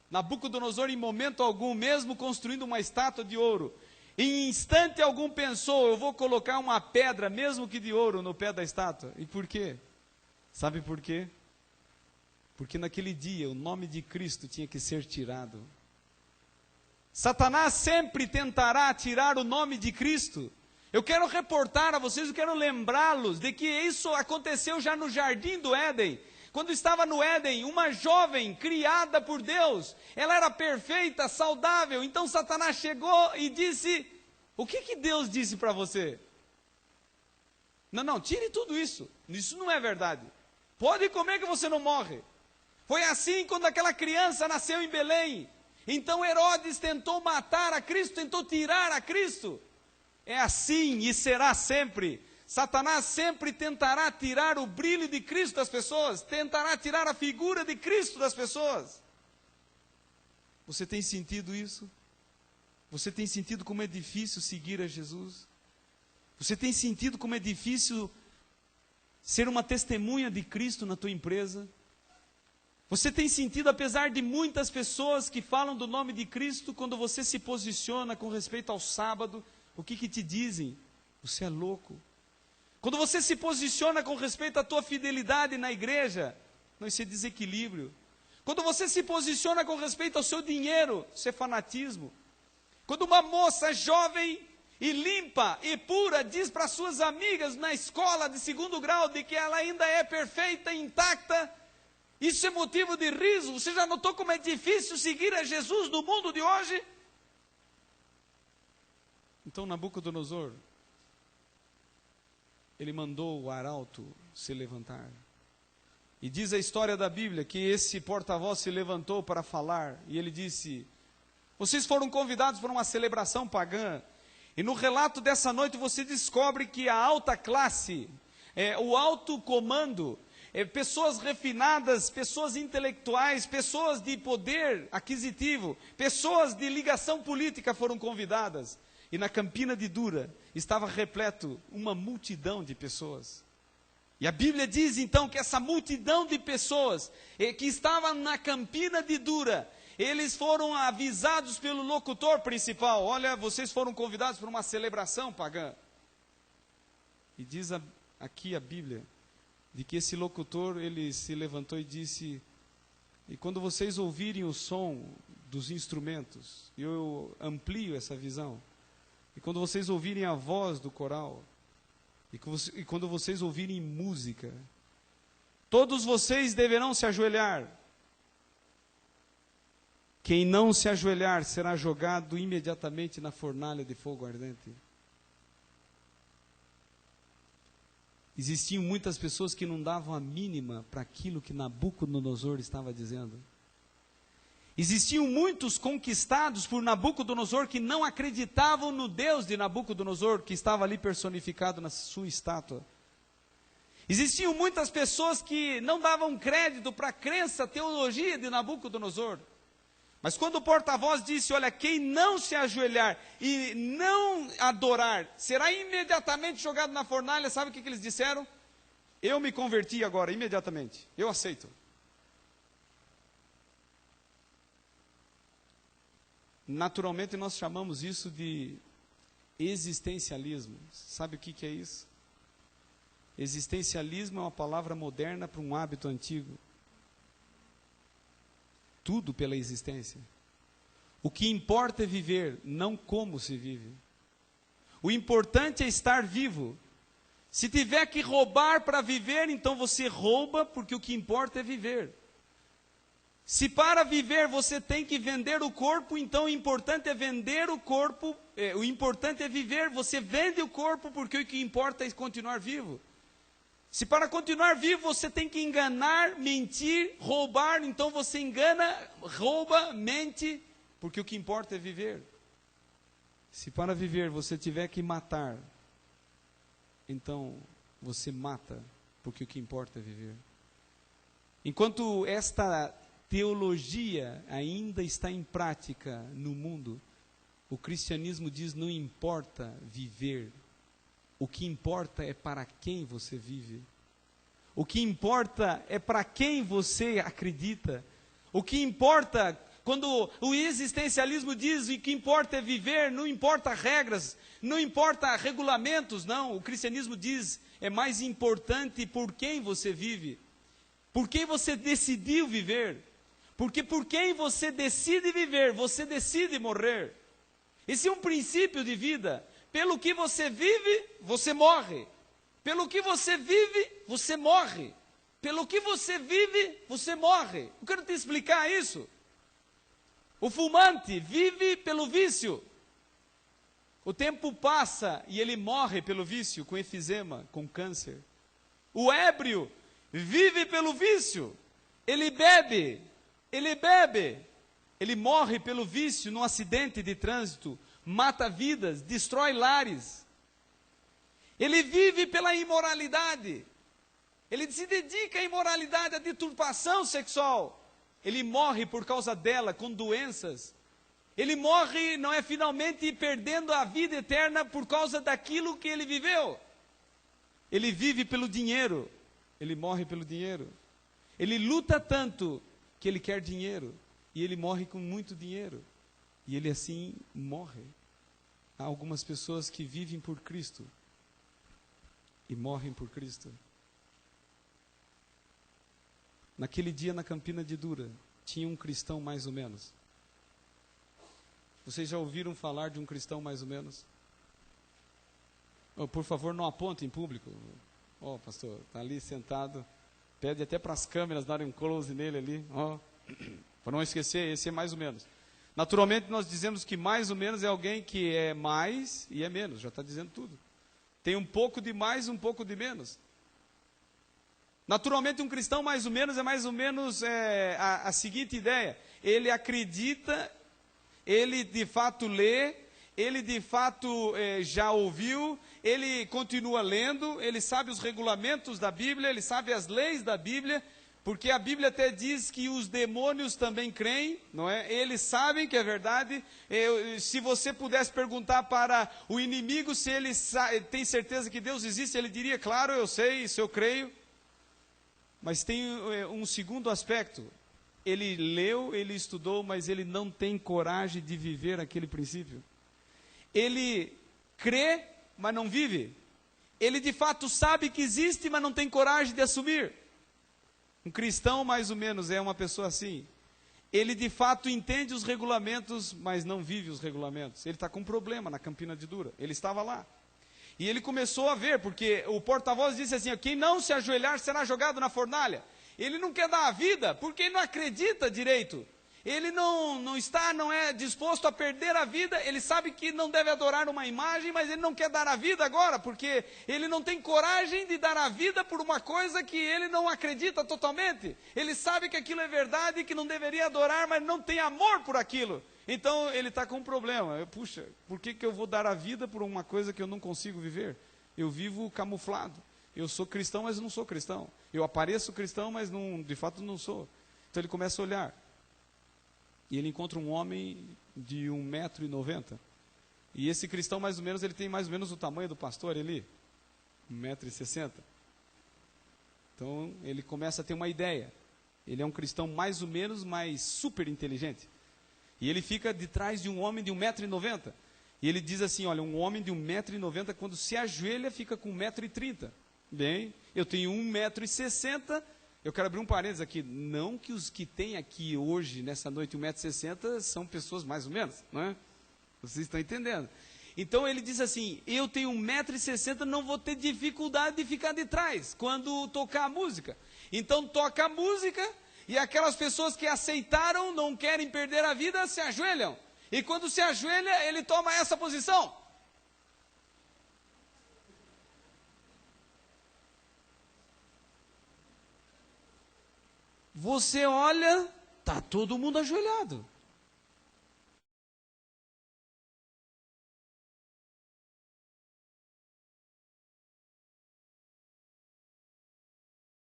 Nabucodonosor, em momento algum, mesmo construindo uma estátua de ouro, em instante algum pensou, eu vou colocar uma pedra, mesmo que de ouro, no pé da estátua. E por quê? Sabe por quê? Porque naquele dia o nome de Cristo tinha que ser tirado. Satanás sempre tentará tirar o nome de Cristo. Eu quero reportar a vocês, eu quero lembrá-los de que isso aconteceu já no Jardim do Éden. Quando estava no Éden, uma jovem criada por Deus, ela era perfeita, saudável. Então Satanás chegou e disse, o que Deus disse para você? Não, tire tudo isso. Isso não é verdade. Pode comer que você não morre. Foi assim quando aquela criança nasceu em Belém. Então Herodes tentou matar a Cristo, tentou tirar a Cristo. É assim e será sempre. Satanás sempre tentará tirar o brilho de Cristo das pessoas, tentará tirar a figura de Cristo das pessoas. Você tem sentido isso? Você tem sentido como é difícil seguir a Jesus? Você tem sentido como é difícil ser uma testemunha de Cristo na tua empresa? Você tem sentido, apesar de muitas pessoas que falam do nome de Cristo, quando você se posiciona com respeito ao sábado, o que te dizem? Você é louco. Quando você se posiciona com respeito à tua fidelidade na igreja, não, isso é desequilíbrio. Quando você se posiciona com respeito ao seu dinheiro, isso é fanatismo. Quando uma moça jovem e limpa e pura diz para suas amigas na escola de 2º grau de que ela ainda é perfeita e intacta, isso é motivo de riso. Você já notou como é difícil seguir a Jesus no mundo de hoje? Então Nabucodonosor, ele mandou o arauto se levantar. E diz a história da Bíblia que esse porta-voz se levantou para falar. E ele disse, vocês foram convidados para uma celebração pagã. E no relato dessa noite você descobre que a alta classe, o alto comando, pessoas refinadas, pessoas intelectuais, pessoas de poder aquisitivo, pessoas de ligação política foram convidadas. E na Campina de Dura estava repleto uma multidão de pessoas. E a Bíblia diz então que essa multidão de pessoas que estava na Campina de Dura, eles foram avisados pelo locutor principal, olha, vocês foram convidados para uma celebração pagã. E diz aqui a Bíblia, de que esse locutor, ele se levantou e disse, e quando vocês ouvirem o som dos instrumentos, eu amplio essa visão, e quando vocês ouvirem a voz do coral, e quando vocês ouvirem música, todos vocês deverão se ajoelhar. Quem não se ajoelhar será jogado imediatamente na fornalha de fogo ardente. Existiam muitas pessoas que não davam a mínima para aquilo que Nabucodonosor estava dizendo. Existiam muitos conquistados por Nabucodonosor que não acreditavam no Deus de Nabucodonosor, que estava ali personificado na sua estátua. Existiam muitas pessoas que não davam crédito para a crença, a teologia de Nabucodonosor. Mas quando o porta-voz disse, olha, quem não se ajoelhar e não adorar, será imediatamente jogado na fornalha, sabe o que eles disseram? Eu me converti agora, imediatamente, eu aceito. Naturalmente nós chamamos isso de existencialismo. Sabe o que é isso? Existencialismo é uma palavra moderna para um hábito antigo. Tudo pela existência. O que importa é viver, não como se vive. O importante é estar vivo. Se tiver que roubar para viver, então você rouba, porque o que importa é viver. Se para viver você tem que vender o corpo, então o importante é vender o corpo, o importante é viver, você vende o corpo, porque o que importa é continuar vivo. Se para continuar vivo você tem que enganar, mentir, roubar, então você engana, rouba, mente, porque o que importa é viver. Se para viver você tiver que matar, então você mata, porque o que importa é viver. Enquanto esta teologia ainda está em prática no mundo, o cristianismo diz, não importa viver, o que importa é para quem você vive. O que importa é para quem você acredita. O que importa, Quando o existencialismo diz que o que importa é viver, não importa regras, não importa regulamentos, não. O cristianismo diz, é mais importante por quem você vive, por quem você decidiu viver. Porque por quem você decide viver, você decide morrer. Esse é um princípio de vida. Pelo que você vive, você morre. Pelo que você vive, você morre. Pelo que você vive, você morre. Eu quero te explicar isso. O fumante vive pelo vício. O tempo passa e ele morre pelo vício, com efizema, com câncer. O ébrio vive pelo vício. Ele bebe, ele morre pelo vício num acidente de trânsito, mata vidas, destrói lares. Ele vive pela imoralidade. Ele se dedica à imoralidade, à deturpação sexual. Ele morre por causa dela, com doenças. Ele morre, não é finalmente perdendo a vida eterna por causa daquilo que ele viveu. Ele vive pelo dinheiro. Ele morre pelo dinheiro. Ele luta tanto que ele quer dinheiro. E ele morre com muito dinheiro. E ele assim morre. Há algumas pessoas que vivem por Cristo e morrem por Cristo. Naquele dia na Campina de Dura, tinha um cristão mais ou menos. Vocês já ouviram falar de um cristão mais ou menos? Oh, por favor, não aponte em público. Ó, pastor, está ali sentado. Pede até para as câmeras darem um close nele ali. Ó, para não esquecer, esse é mais ou menos. Naturalmente, nós dizemos que mais ou menos é alguém que é mais e é menos. Já está dizendo tudo. Tem um pouco de mais, um pouco de menos. Naturalmente, um cristão mais ou menos é mais ou menos a seguinte ideia. Ele acredita, ele de fato lê, ele de fato já ouviu, ele continua lendo, ele sabe os regulamentos da Bíblia, ele sabe as leis da Bíblia, porque a Bíblia até diz que os demônios também creem, não é? Eles sabem que é verdade. Se você pudesse perguntar para o inimigo se ele tem certeza que Deus existe, ele diria, claro, eu sei, isso eu creio. Mas tem um segundo aspecto. Ele leu, ele estudou, mas ele não tem coragem de viver aquele princípio. Ele crê, mas não vive. Ele de fato sabe que existe, mas não tem coragem de assumir. Um cristão, mais ou menos, é uma pessoa assim. Ele de fato entende os regulamentos, mas não vive os regulamentos. Ele está com um problema na Campina de Dura. Ele estava lá. E ele começou a ver, porque o porta-voz disse assim, quem não se ajoelhar será jogado na fornalha. Ele não quer dar a vida, porque ele não acredita direito. Ele não é disposto a perder a vida, ele sabe que não deve adorar uma imagem, mas ele não quer dar a vida agora, porque ele não tem coragem de dar a vida por uma coisa que ele não acredita totalmente. Ele sabe que aquilo é verdade, que não deveria adorar, mas não tem amor por aquilo. Então ele está com um problema. Puxa, por que eu vou dar a vida por uma coisa que eu não consigo viver? Eu vivo camuflado. Eu sou cristão, mas não sou cristão. Eu apareço cristão, mas de fato não sou. Então ele começa a olhar. E ele encontra um homem de 1,90 m. E esse cristão, mais ou menos, ele tem mais ou menos o tamanho do pastor ali. 1,60 m. Então ele começa a ter uma ideia. Ele é um cristão mais ou menos, mas super inteligente. E ele fica de trás de um homem de 1,90 m. E ele diz assim, olha, um homem de 1,90 m, quando se ajoelha, fica com 1,30 m. Bem, eu tenho 1,60 m. Eu quero abrir um parênteses aqui. Não que os que tem aqui hoje, nessa noite, 1,60 m, são pessoas mais ou menos, não é? Vocês estão entendendo? Então ele diz assim, eu tenho 1,60 m, não vou ter dificuldade de ficar de trás, quando tocar a música. Então toca a música, e aquelas pessoas que aceitaram, não querem perder a vida, se ajoelham. E quando se ajoelha, ele toma essa posição. Você olha, está todo mundo ajoelhado.